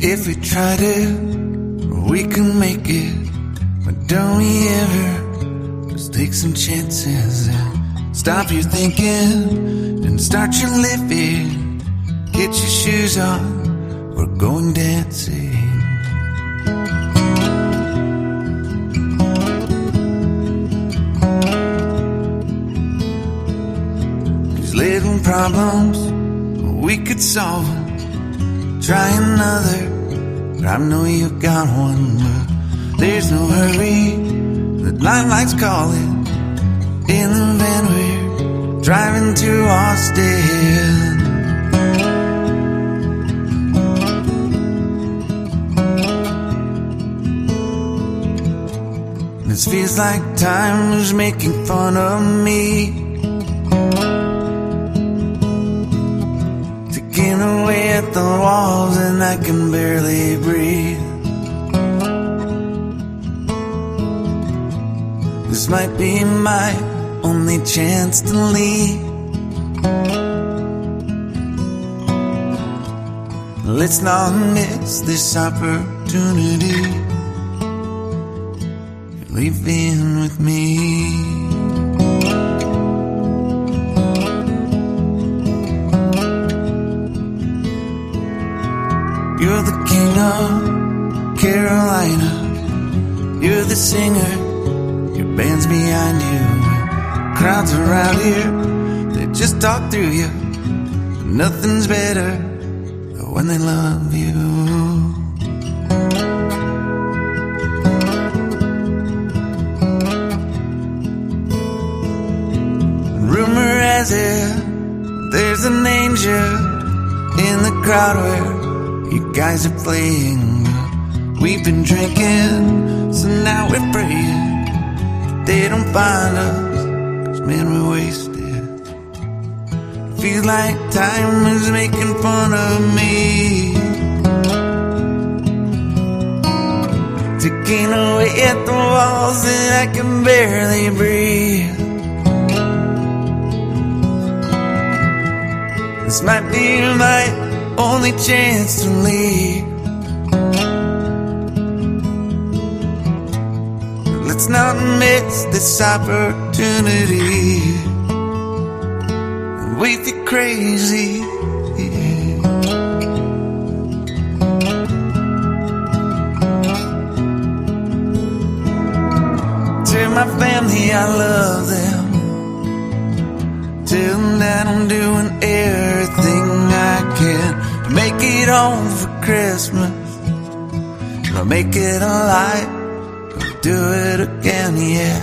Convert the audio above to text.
If we tried it, we can make it. But don't we ever just take some chances and stop your thinking and start your living? Get your shoes on, we're going dancing. 'Cause little problems, we could solve them. Try another, but I know you got one. But there's no hurry, the lifelight's calling. In the van we're driving to Austin. This feels like time is making fun of me, taking away at the walls and I can barely breathe. This might be my only chance to leave. Let's not miss this opportunity. You're leaving with me. You're the king of Carolina. You're the singer, your band's behind you. Crowds around here, they just talk through you. Nothing's better than when they love you. Rumor has it, there's an angel in the crowd where you guys are playing. We've been drinking, so now we're praying they don't find us, 'cause man, we're wasted. Feels like time is making fun of me, taking away at the walls and I can barely breathe. This might be my only chance to leave. Let's not miss this opportunity. We feel crazy. Tell my family I love them. Tell them that I'm doing everything I can to make it home for Christmas. I'll make it alive. Do it again, yeah.